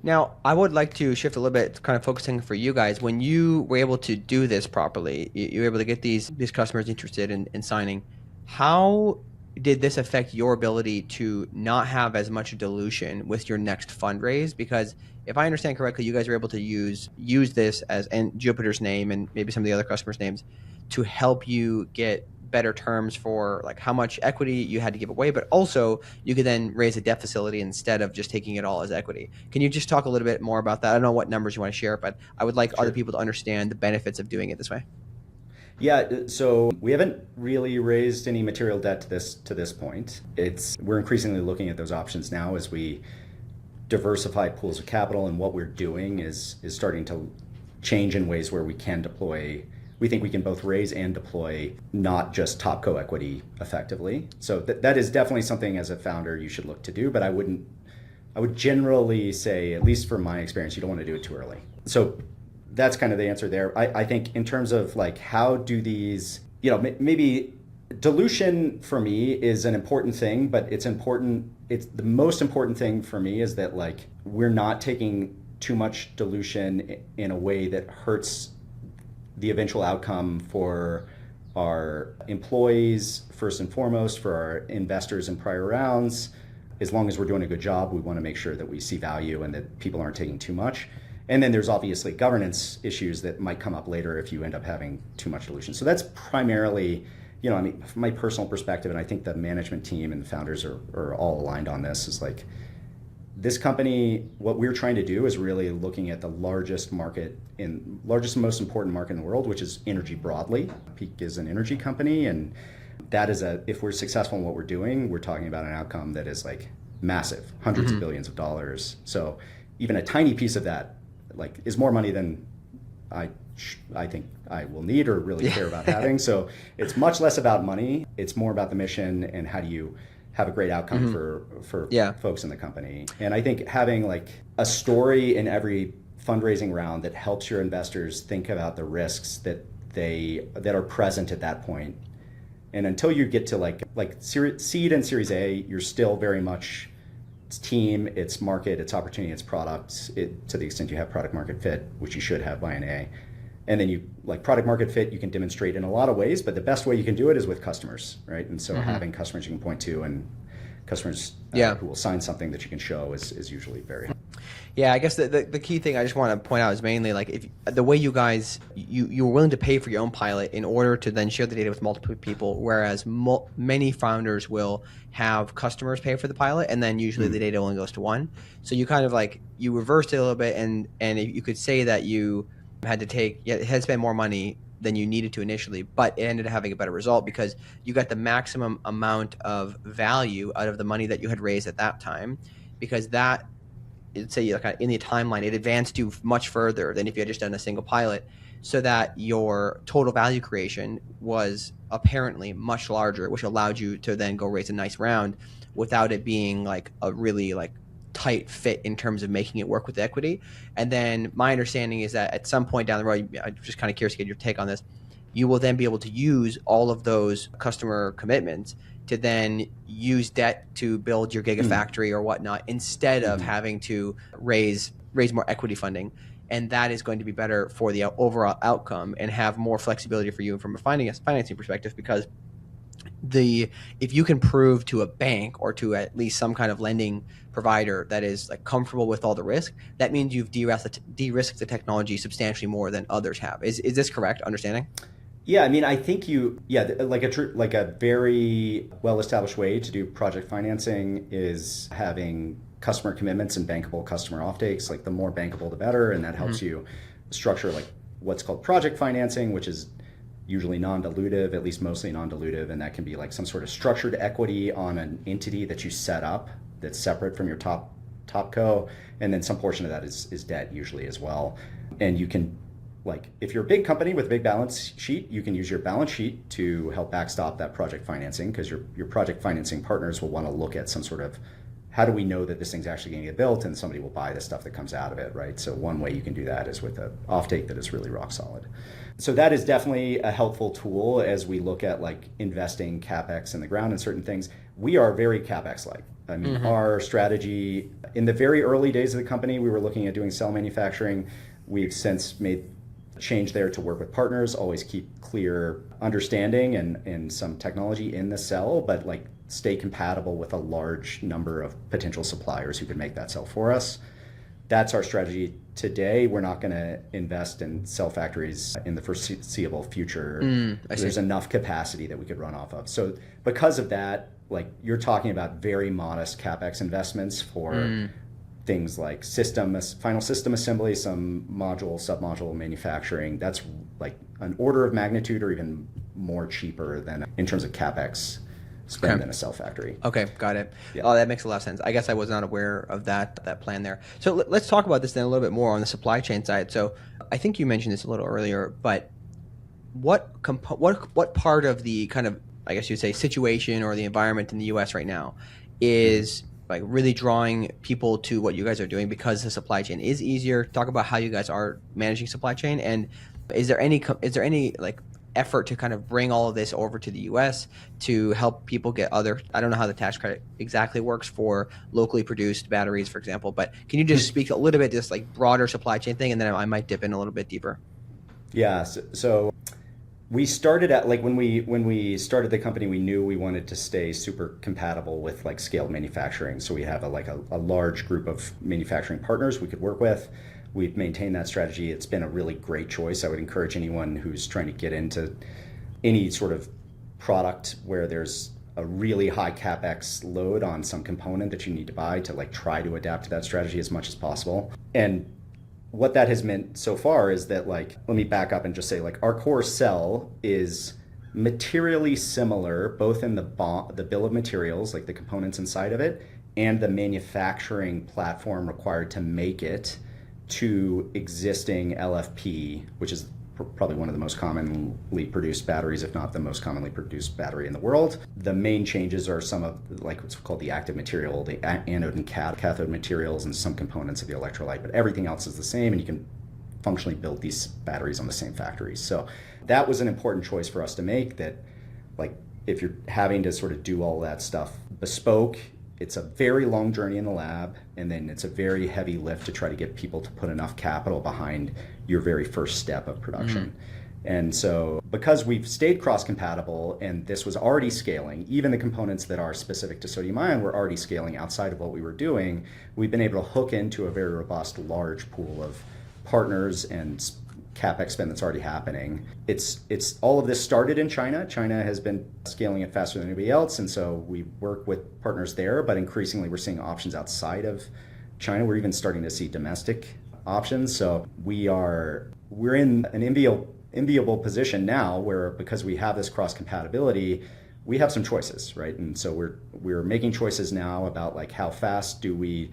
Now, I would like to shift a little bit, kind of focusing for you guys. When you were able to do this properly, you were able to get these customers interested in signing. How did this affect your ability to not have as much dilution with your next fundraise? Because if I understand correctly, you guys were able to use this and Jupiter's name and maybe some of the other customers' names to help you get better terms for like how much equity you had to give away, but also you could then raise a debt facility instead of just taking it all as equity. Can you just talk a little bit more about that? I don't know what numbers you want to share, but I would like other people to understand the benefits of doing it this way. Yeah, so we haven't really raised any material debt to this point. We're increasingly looking at those options now as we diversify pools of capital, and what we're doing is starting to change in ways where we can deploy. We think we can both raise and deploy not just top co-equity effectively. So that is definitely something as a founder you should look to do, but I would generally say, at least from my experience, you don't want to do it too early. So that's kind of the answer there. I think in terms of like how do these, maybe dilution for me is an important thing, but it's the most important thing for me is that like we're not taking too much dilution in a way that hurts the eventual outcome for our employees, first and foremost, for our investors in prior rounds. As long as we're doing a good job, we want to make sure that we see value and that people aren't taking too much. And then there's obviously governance issues that might come up later if you end up having too much dilution. So that's primarily, from my personal perspective, and I think the management team and the founders are all aligned on this, is like, this company, what we're trying to do is really looking at the largest and most important market in the world, which is energy broadly. Peak is an energy company, and that is if we're successful in what we're doing, we're talking about an outcome that is like massive, hundreds of billions of dollars. So even a tiny piece of that like is more money than I think I will need or really care about having. So it's much less about money. It's more about the mission and how do you have a great outcome for folks in the company. And I think having like a story in every fundraising round that helps your investors think about the risks that are present at that point. And until you get to like seed and Series A, you're still very much, it's team, it's market, it's opportunity, it's products, to the extent you have product market fit, which you should have by an A. And then you like product market fit, you can demonstrate in a lot of ways, but the best way you can do it is with customers, right? And so having customers you can point to and customers who will sign something that you can show is usually very helpful. Yeah, I guess the key thing I just want to point out is mainly like if the way you guys you were willing to pay for your own pilot in order to then share the data with multiple people, whereas many founders will have customers pay for the pilot and then usually the data only goes to one. So you kind of like you reversed it a little bit and you could say that you had to spend more money than you needed to initially, but it ended up having a better result because you got the maximum amount of value out of the money that you had raised at that time, because that, say like in the timeline, it advanced you much further than if you had just done a single pilot, so that your total value creation was apparently much larger, which allowed you to then go raise a nice round without it being like a really like tight fit in terms of making it work with the equity. And then my understanding is that at some point down the road, I'm just kind of curious to get your take on this, you will then be able to use all of those customer commitments to then use debt to build your gigafactory or whatnot, instead of having to raise more equity funding. And that is going to be better for the overall outcome and have more flexibility for you from a financing perspective, because if you can prove to a bank or to at least some kind of lending provider that is like comfortable with all the risk, that means you've de-risked the technology substantially more than others have. Is this correct understanding? Yeah, I mean, I think like a very well-established way to do project financing is having customer commitments and bankable customer offtakes. Like the more bankable, the better, and that helps you structure like what's called project financing, which is usually non-dilutive, at least mostly non-dilutive, and that can be like some sort of structured equity on an entity that you set up that's separate from your top co, and then some portion of that is debt usually as well. And you can, like, if you're a big company with a big balance sheet, you can use your balance sheet to help backstop that project financing, because your project financing partners will want to look at some sort of, how do we know that this thing's actually going to get built and somebody will buy the stuff that comes out of it, right? So one way you can do that is with an offtake that is really rock solid. So that is definitely a helpful tool as we look at like investing CapEx in the ground in certain things. We are very CapEx-like. I mean, our strategy in the very early days of the company, we were looking at doing cell manufacturing. We've since made a change there to work with partners, always keep clear understanding and some technology in the cell, but like stay compatible with a large number of potential suppliers who can make that cell for us. That's our strategy today. We're not going to invest in cell factories in the foreseeable future. There's enough capacity that we could run off of. So because of that, like you're talking about very modest CapEx investments for things like final system assembly, some submodule manufacturing. That's like an order of magnitude or even more cheaper than in terms of CapEx spend in a cell factory. Okay, got it. Yeah. Oh, that makes a lot of sense. I guess I was not aware of that plan there. So let's talk about this then a little bit more on the supply chain side. So I think you mentioned this a little earlier, but what part of the kind of, I guess you'd say, situation or the environment in the U.S. right now is like really drawing people to what you guys are doing because the supply chain is easier? Talk about how you guys are managing supply chain, and is there any like effort to kind of bring all of this over to the US to help people get I don't know how the tax credit exactly works for locally produced batteries, for example, but can you just speak a little bit, just like broader supply chain thing, and then I might dip in a little bit deeper? Yeah. So we started at like when we started the company, we knew we wanted to stay super compatible with like scaled manufacturing. So we have a large group of manufacturing partners we could work with. We've maintained that strategy. It's been a really great choice. I would encourage anyone who's trying to get into any sort of product where there's a really high CapEx load on some component that you need to buy to like try to adapt to that strategy as much as possible. And what that has meant so far is that, like, let me back up and just say, like, our core cell is materially similar both in the bill of materials, like the components inside of it, and the manufacturing platform required to make it, to existing LFP, which is probably one of the most commonly produced batteries, if not the most commonly produced battery in the world. The main changes are some of like what's called the active material, the anode and cathode materials, and some components of the electrolyte, but everything else is the same, and you can functionally build these batteries on the same factories. So that was an important choice for us to make, that like if you're having to sort of do all that stuff bespoke, it's a very long journey in the lab, and then it's a very heavy lift to try to get people to put enough capital behind your very first step of production. And so because we've stayed cross-compatible and this was already scaling, even the components that are specific to sodium ion were already scaling outside of what we were doing, we've been able to hook into a very robust, large pool of partners and CapEx spend that's already happening. It's all of this started in China. China has been scaling it faster than anybody else, and so we work with partners there, but increasingly we're seeing options outside of China. We're even starting to see domestic options. So we're in an enviable position now where, because we have this cross compatibility, we have some choices, right? And so we're making choices now about like how fast do we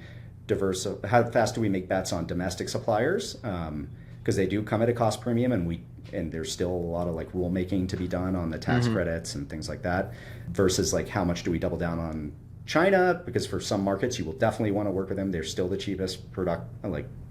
make bets on domestic suppliers, because they do come at a cost premium, and there's still a lot of like rulemaking to be done on the tax credits and things like that, versus like how much do we double down on China, because for some markets you will definitely want to work with them. They're still the cheapest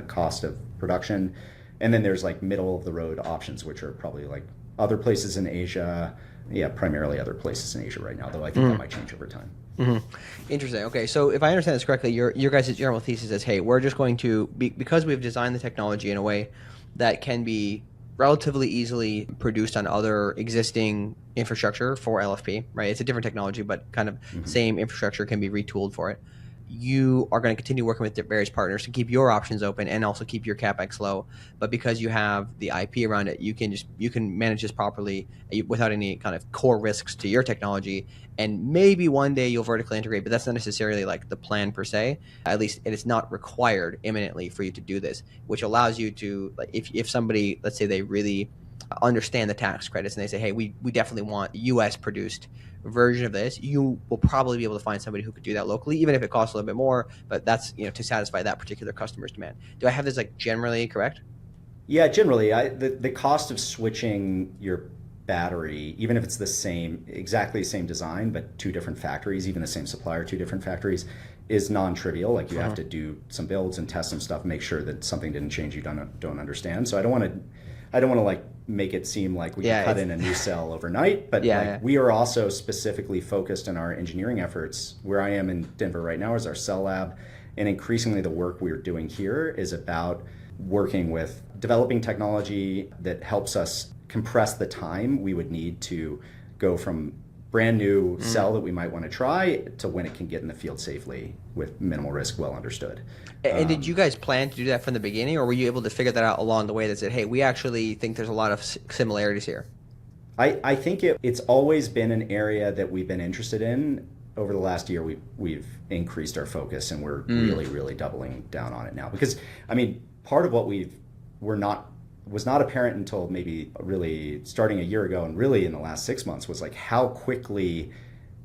cost of production. And then there's like middle of the road options, which are probably like other places in Asia. Yeah, primarily other places in Asia right now, though I think that might change over time. Mm-hmm. Interesting. Okay, so if I understand this correctly, your guys' general thesis is, hey, we're just going to because we've designed the technology in a way that can be relatively easily produced on other existing infrastructure for LFP, right? It's a different technology, but kind of same infrastructure can be retooled for it. You are going to continue working with various partners to keep your options open and also keep your capex low. But because you have the IP around it, you can manage this properly without any kind of core risks to your technology. And maybe one day you'll vertically integrate, but that's not necessarily like the plan per se. At least it is not required imminently for you to do this, which allows you to, like, if somebody, let's say they really understand the tax credits and they say, hey, we definitely want US produced version of this, you will probably be able to find somebody who could do that locally, even if it costs a little bit more, but that's, to satisfy that particular customer's demand. Do I have this like generally correct? Yeah, generally, the cost of switching your battery, even if it's exactly the same design, but two different factories, even the same supplier, two different factories, is non-trivial. Like you have to do some builds and test some stuff, make sure that something didn't change you don't understand. So I don't want to like make it seem like we can cut in a new cell overnight, but we are also specifically focused in our engineering efforts. Where I am in Denver right now is our cell lab, and increasingly the work we're doing here is about working with developing technology that helps us compress the time we would need to go from brand new cell that we might want to try to when it can get in the field safely with minimal risk, well understood. And did you guys plan to do that from the beginning, or were you able to figure that out along the way that said, hey, we actually think there's a lot of similarities here? I think it's always been an area that we've been interested in. Over the last year, we've increased our focus, and we're really doubling down on it now. Because, I mean, part of what was not apparent until maybe really starting a year ago, and really in the last 6 months, was like how quickly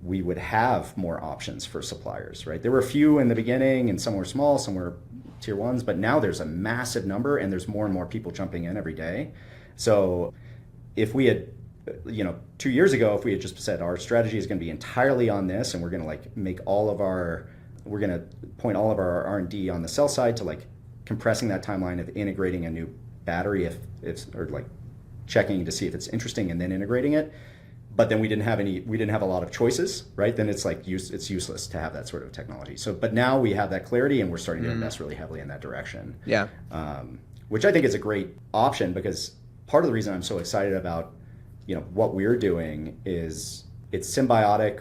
we would have more options for suppliers, right? There were a few in the beginning, and some were small, some were tier ones, but now there's a massive number, and there's more and more people jumping in every day. So if we had, 2 years ago, if we had just said our strategy is going to be entirely on this, and we're going to like we're going to point all of our R&D on the cell side to like compressing that timeline of integrating a new battery or like checking to see if it's interesting and then integrating it, but then we didn't have a lot of choices, right? Then it's like it's useless to have that sort of technology. So but now we have that clarity, and we're starting to invest really heavily in that direction, which I think is a great option, because part of the reason I'm so excited about what we're doing is it's symbiotic.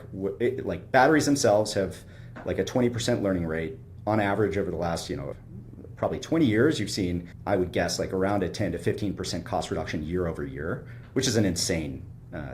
Like batteries themselves have like a 20% learning rate on average over the last probably 20 years. You've seen, I would guess, like around a 10 to 15% cost reduction year over year, which is an insane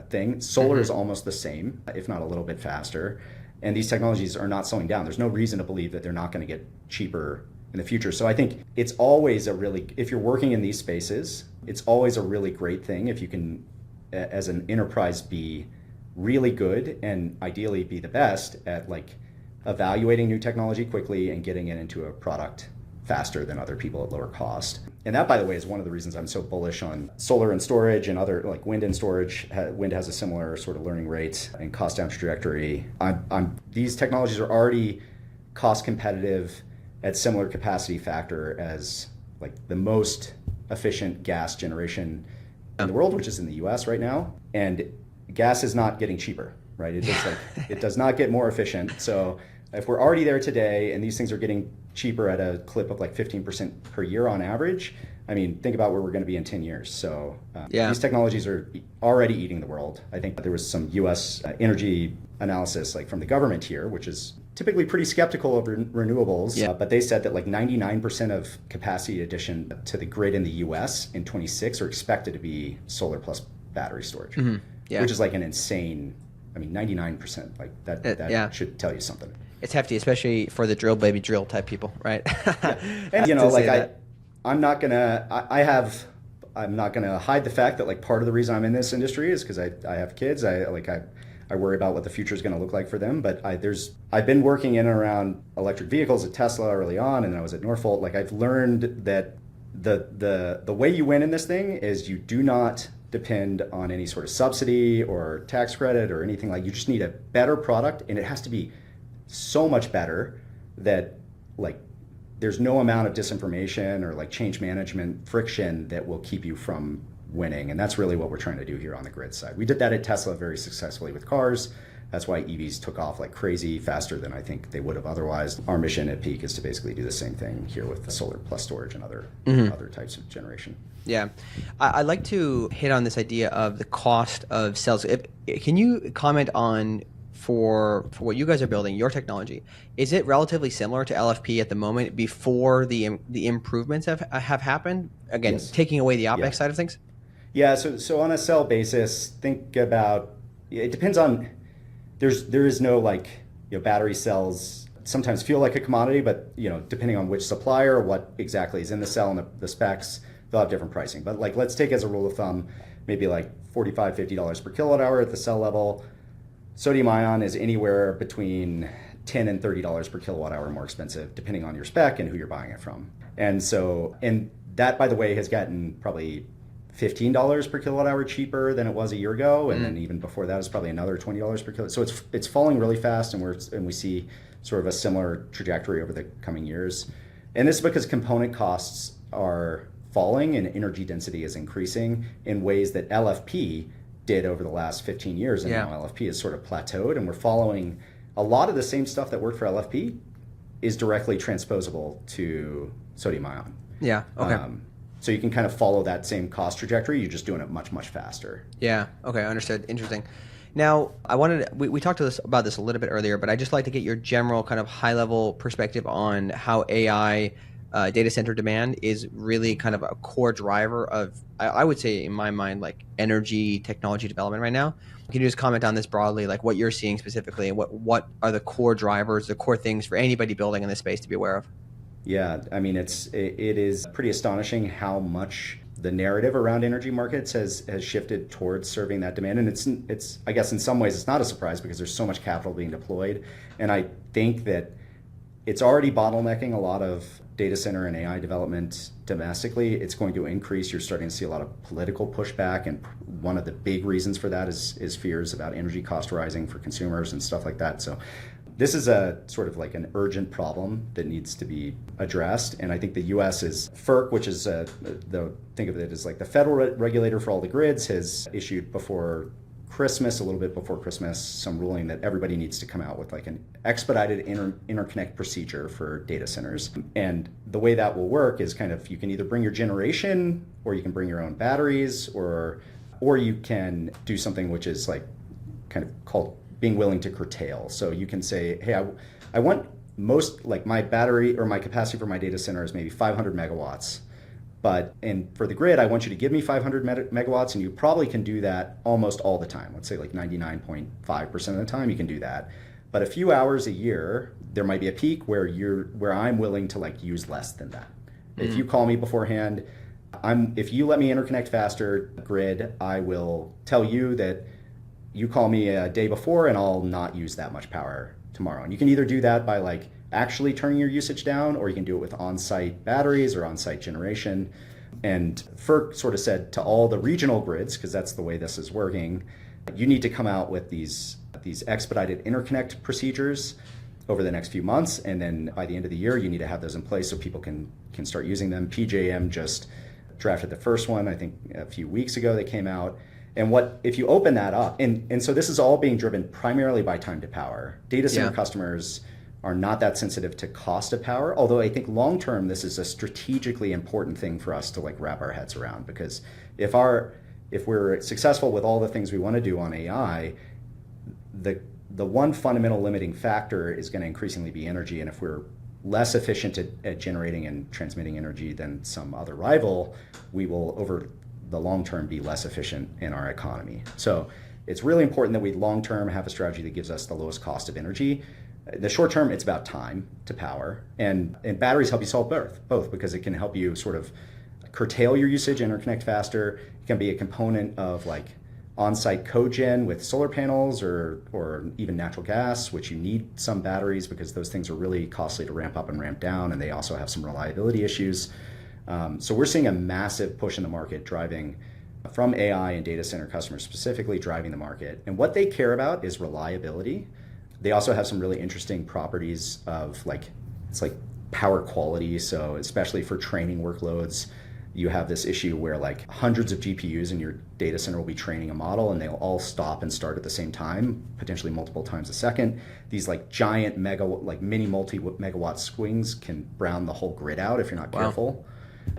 thing. Solar is almost the same, if not a little bit faster. And these technologies are not slowing down. There's no reason to believe that they're not going to get cheaper in the future. So I think it's always if you're working in these spaces, it's always a really great thing if you can, as an enterprise, be really good and ideally be the best at like evaluating new technology quickly and getting it into a product faster than other people at lower cost. And that, by the way, is one of the reasons I'm so bullish on solar and storage and other like wind and storage. Wind has a similar sort of learning rate and cost down trajectory. These technologies are already cost competitive at similar capacity factor as like the most efficient gas generation in the world, which is in the US right now. And gas is not getting cheaper, right? It does not get more efficient. So if we're already there today and these things are getting cheaper at a clip of like 15% per year on average, I mean, think about where we're going to be in 10 years. So these technologies are already eating the world. I think there was some US energy analysis like from the government here, which is typically pretty skeptical of renewables, but they said that like 99% of capacity addition to the grid in the US in 26 are expected to be solar plus battery storage, which is like an insane, 99%, like that should tell you something. It's hefty, especially for the drill baby drill type people, right? And I'm not gonna hide the fact that like part of the reason I'm in this industry is because I have kids. I worry about what the future is going to look like for them. But I've been working in and around electric vehicles at Tesla early on, and then I was at Norfolk. Like I've learned that the way you win in this thing is you do not depend on any sort of subsidy or tax credit or anything. Like you just need a better product, and it has to be so much better that like there's no amount of disinformation or like change management friction that will keep you from winning. And that's really what we're trying to do here on the grid side. We did that at Tesla very successfully with cars. That's why EVs took off like crazy, faster than I think they would have otherwise. Our mission at Peak is to basically do the same thing here with solar plus storage and other types of generation. Yeah. I'd like to hit on this idea of the cost of cells. Can you comment on, for what you guys are building, your technology, is it relatively similar to LFP at the moment before the improvements have happened? Again, yes. Taking away the OpEx side of things? Yeah, so on a cell basis, think about, it depends on, there is no like, battery cells sometimes feel like a commodity, but depending on which supplier, what exactly is in the cell and the specs, they'll have different pricing. But like, let's take as a rule of thumb, maybe like $45, $50 per kilowatt hour at the cell level. Sodium ion is anywhere between $10 and $30 per kilowatt hour more expensive, depending on your spec and who you're buying it from. And that, by the way, has gotten probably $15 per kilowatt hour cheaper than it was a year ago, and then even before that, it's probably another $20 per kilowatt. So it's falling really fast, and we see sort of a similar trajectory over the coming years. And this is because component costs are falling and energy density is increasing in ways that LFP did over the last 15 years, and now LFP is sort of plateaued, and we're following a lot of the same stuff that worked for LFP is directly transposable to sodium ion. Yeah. Okay. So you can kind of follow that same cost trajectory. You're just doing it much, much faster. Yeah. Okay. Understood. Interesting. Now, we talked about this a little bit earlier, but I'd just like to get your general kind of high level perspective on how AI data center demand is really kind of a core driver of, I would say in my mind, like energy technology development right now. Can you just comment on this broadly, like what you're seeing specifically, and what are the core drivers, the core things for anybody building in this space to be aware of? Yeah, I mean, it is pretty astonishing how much the narrative around energy markets has shifted towards serving that demand. And it's I guess in some ways it's not a surprise because there's so much capital being deployed. And I think that it's already bottlenecking a lot of data center and AI development domestically. It's going to increase. You're starting to see a lot of political pushback, and one of the big reasons for that is fears about energy cost rising for consumers and stuff like that. So this is a sort of like an urgent problem that needs to be addressed. And I think the US is FERC, which is think of it as like the federal regulator for all the grids, has issued before Christmas, a little bit before Christmas, some ruling that everybody needs to come out with like an expedited interconnect procedure for data centers. And the way that will work is kind of, you can either bring your generation, or you can bring your own batteries, or you can do something which is like kind of called being willing to curtail. So you can say, hey, I want most, like my battery or my capacity for my data center is maybe 500 megawatts. And for the grid, I want you to give me 500 megawatts, and you probably can do that almost all the time. Let's say like 99.5% of the time you can do that. But a few hours a year, there might be a peak where I'm willing to like use less than that. If you call me beforehand, if you let me interconnect faster, grid, I will tell you that you call me a day before and I'll not use that much power tomorrow. And you can either do that by like actually turning your usage down, or you can do it with on-site batteries or on-site generation. And FERC sort of said to all the regional grids, because that's the way this is working, you need to come out with these expedited interconnect procedures over the next few months. And then by the end of the year, you need to have those in place so people can start using them. PJM just drafted the first one, I think a few weeks ago they came out. And if you open that up, and so this is all being driven primarily by time to power. Data center customers are not that sensitive to cost of power, although I think long term this is a strategically important thing for us to like wrap our heads around, because if we're successful with all the things we want to do on AI, the one fundamental limiting factor is going to increasingly be energy. And if we're less efficient at generating and transmitting energy than some other rival, we will over the long term be less efficient in our economy. So it's really important that we long term have a strategy that gives us the lowest cost of energy. The short term, it's about time to power, and batteries help you solve both because it can help you sort of curtail your usage, interconnect faster. It can be a component of like on-site cogen with solar panels or even natural gas, which you need some batteries because those things are really costly to ramp up and ramp down, and they also have some reliability issues. So we're seeing a massive push in the market driving from AI and data center customers specifically driving the market. And what they care about is reliability. They also have some really interesting properties of it's like power quality. So especially for training workloads, you have this issue where like hundreds of GPUs in your data center will be training a model and they'll all stop and start at the same time, potentially multiple times a second. These like giant mini multi-megawatt swings can brown the whole grid out if you're not careful.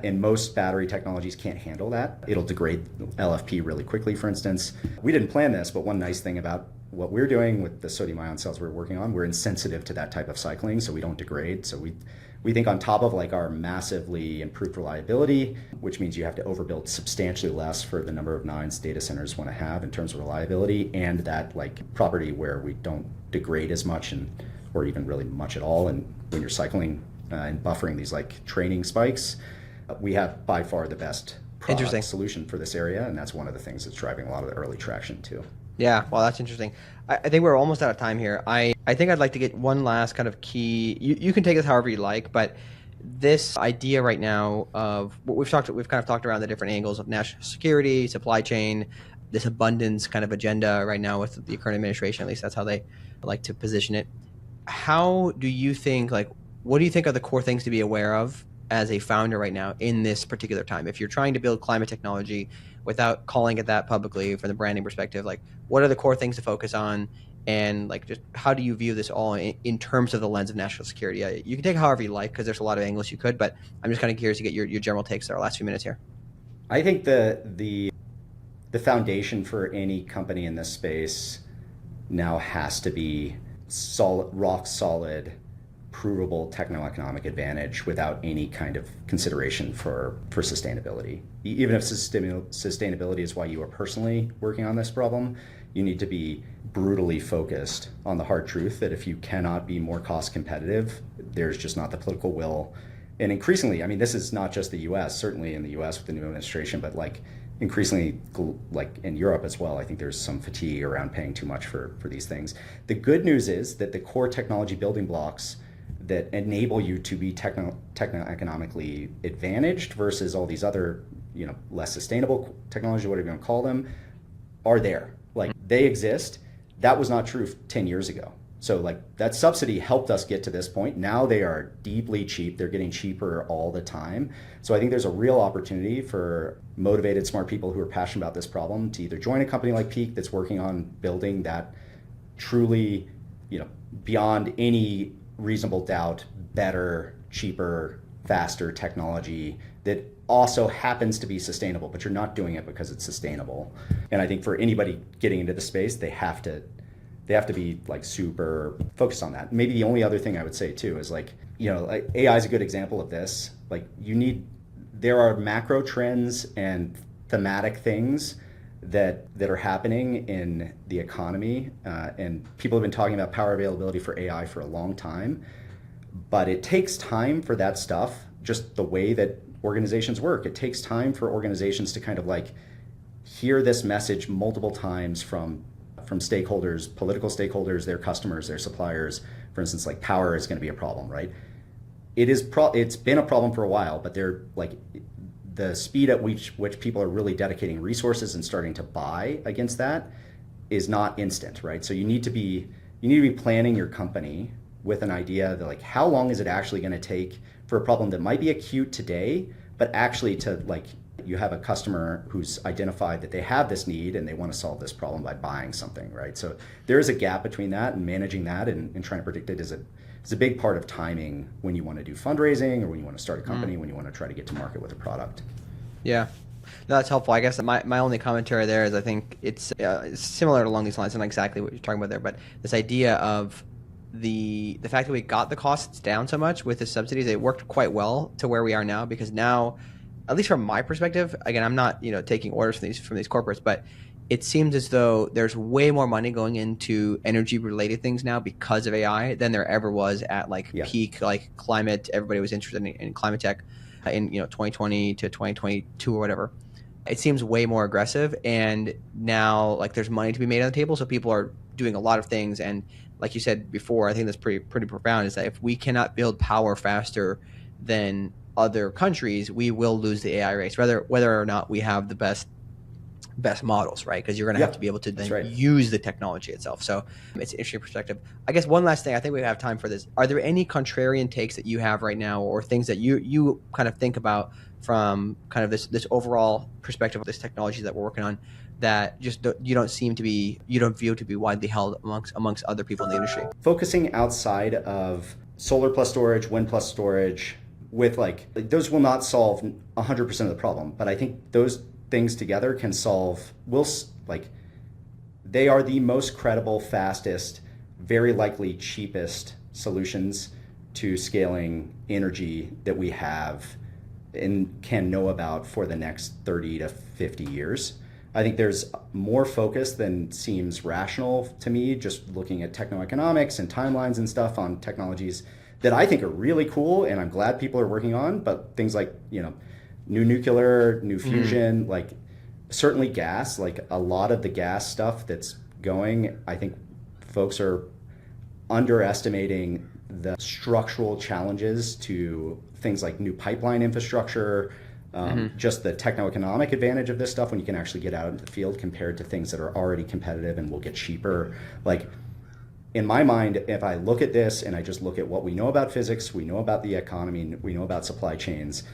And most battery technologies can't handle that. It'll degrade LFP really quickly, for instance. We didn't plan this, but one nice thing about what we're doing with the sodium ion cells we're working on, we're insensitive to that type of cycling, so we don't degrade. So we think on top of like our massively improved reliability, which means you have to overbuild substantially less for the number of nines data centers want to have in terms of reliability, and that like property where we don't degrade as much or even really much at all. And when you're cycling and buffering these like training spikes, we have by far the best product solution for this area, and that's one of the things that's driving a lot of the early traction too. Yeah, well, that's interesting. I think we're almost out of time here. I think I'd like to get one last kind of key. You can take this however you like, but this idea right now of what we've kind of talked around the different angles of national security, supply chain, this abundance kind of agenda right now with the current administration. At least that's how they like to position it. How do you think? Like, what do you think are the core things to be aware of as a founder right now in this particular time? If you're trying to build climate technology without calling it that publicly from the branding perspective, like what are the core things to focus on? And like, just how do you view this all in terms of the lens of national security? You can take it however you like, because there's a lot of angles you could, but I'm just kind of curious to get your general takes there. Last few minutes here. I think the foundation for any company in this space now has to be rock solid, provable techno-economic advantage without any kind of consideration for sustainability. Even if sustainability is why you are personally working on this problem, you need to be brutally focused on the hard truth that if you cannot be more cost competitive, there's just not the political will. And increasingly, I mean, this is not just the US, certainly in the US with the new administration, but like increasingly like in Europe as well, I think there's some fatigue around paying too much for these things. The good news is that the core technology building blocks that enable you to be techno-economically advantaged versus all these other, less sustainable technology, whatever you want to call them, are there. Like, they exist. That was not true 10 years ago. So like that subsidy helped us get to this point. Now they are deeply cheap. They're getting cheaper all the time. So I think there's a real opportunity for motivated, smart people who are passionate about this problem to either join a company like Peak that's working on building that truly, beyond any reasonable doubt, better, cheaper, faster technology that also happens to be sustainable, but you're not doing it because it's sustainable. And I think for anybody getting into the space, they have to be like super focused on that. Maybe the only other thing I would say too is like AI is a good example of this. Like there are macro trends and thematic things that are happening in the economy, and people have been talking about power availability for AI for a long time, but it takes time for that stuff, just the way that organizations work. It takes time for organizations to kind of like hear this message multiple times from stakeholders, political stakeholders, their customers, their suppliers. For instance, like power is going to be a problem, right? It's been a problem for a while, but they're like the speed at which people are really dedicating resources and starting to buy against that is not instant, right? So you need to be planning your company with an idea that like, how long is it actually going to take for a problem that might be acute today, but actually to like, you have a customer who's identified that they have this need and they want to solve this problem by buying something, right? So there is a gap between that, and managing that and trying to predict it is a big part of timing when you want to do fundraising or when you want to start a company, when you want to try to get to market with a product. Yeah. No, that's helpful. I guess my only commentary there is I think it's similar along these lines, and not exactly what you're talking about there, but this idea of the fact that we got the costs down so much with the subsidies, it worked quite well to where we are now, because now, at least from my perspective, again, I'm not taking orders from these corporates, but it seems as though there's way more money going into energy related things now because of AI than there ever was at peak like climate. Everybody was interested in climate tech in 2020 to 2022 or whatever. It seems way more aggressive, and now like there's money to be made on the table, so people are doing a lot of things. And like you said before, I think that's pretty profound, is that if we cannot build power faster than other countries, we will lose the AI race, whether or not we have the best best models, right? Because you're going to have to be able to then use the technology itself. So it's an interesting perspective. I guess one last thing, I think we have time for this. Are there any contrarian takes that you have right now, or things that you kind of think about from kind of this overall perspective of this technology that we're working on that just you don't view to be widely held amongst other people in the industry? Focusing outside of solar plus storage, wind plus storage, with like those will not solve 100% of the problem, but I think those things together can solve, they are the most credible, fastest, very likely cheapest solutions to scaling energy that we have and can know about for the next 30 to 50 years. I think there's more focus than seems rational to me, just looking at techno-economics and timelines and stuff on technologies that I think are really cool and I'm glad people are working on, but things like, new nuclear, new fusion, like certainly gas, like a lot of the gas stuff that's going, I think folks are underestimating the structural challenges to things like new pipeline infrastructure, just the techno-economic advantage of this stuff when you can actually get out into the field compared to things that are already competitive and will get cheaper. Like in my mind, if I look at this and I just look at what we know about physics, we know about the economy, we know about supply chains,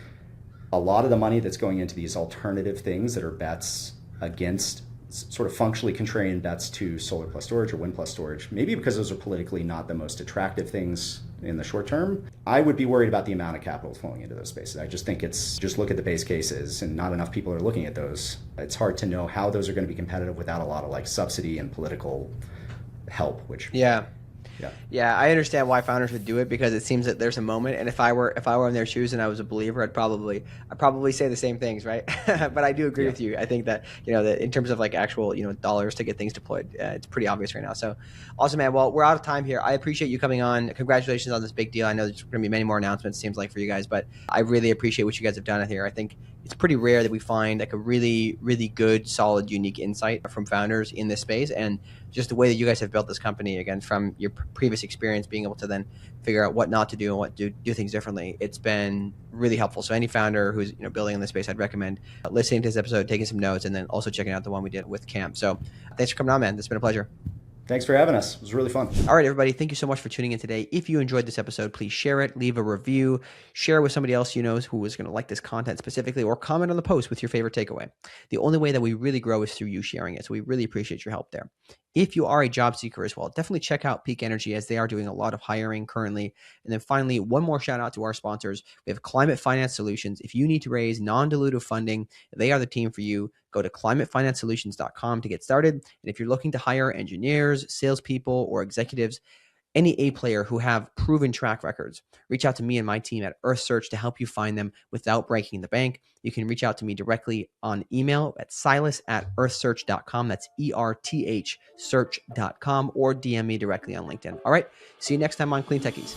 a lot of the money that's going into these alternative things that are bets against sort of functionally contrarian bets to solar plus storage or wind plus storage, maybe because those are politically not the most attractive things in the short term, I would be worried about the amount of capital flowing into those spaces. I just think just look at the base cases and not enough people are looking at those. It's hard to know how those are going to be competitive without a lot of like subsidy and political help, which Yeah, I understand why founders would do it because it seems that there's a moment, and if I were in their shoes and I was a believer, I'd probably say the same things, right? But I do agree with you. I think that that in terms of like actual dollars to get things deployed, it's pretty obvious right now. So awesome, man. Well, we're out of time here. I appreciate you coming on. Congratulations on this big deal. I know there's going to be many more announcements. Seems like for you guys, but I really appreciate what you guys have done here. I think it's pretty rare that we find like a really, really good, solid, unique insight from founders in this space, and just the way that you guys have built this company, again, from your previous experience, being able to then figure out what not to do and what to do things differently. It's been really helpful. So any founder who's building in this space, I'd recommend listening to this episode, taking some notes, and then also checking out the one we did with Cam. So thanks for coming on, man. It's been a pleasure. Thanks for having us. It was really fun. All right, everybody. Thank you so much for tuning in today. If you enjoyed this episode, please share it, leave a review, share it with somebody else you know who is going to like this content specifically, or comment on the post with your favorite takeaway. The only way that we really grow is through you sharing it. So we really appreciate your help there. If you are a job seeker as well, definitely check out Peak Energy as they are doing a lot of hiring currently. And then finally, one more shout out to our sponsors. We have Climate Finance Solutions. If you need to raise non-dilutive funding, they are the team for you. Go to climatefinancesolutions.com to get started. And if you're looking to hire engineers, salespeople, or executives, any A player who have proven track records, reach out to me and my team at EarthSearch to help you find them without breaking the bank. You can reach out to me directly on email at silas@earthsearch.com. That's ERTH search.com, or DM me directly on LinkedIn. All right. See you next time on Clean Techies.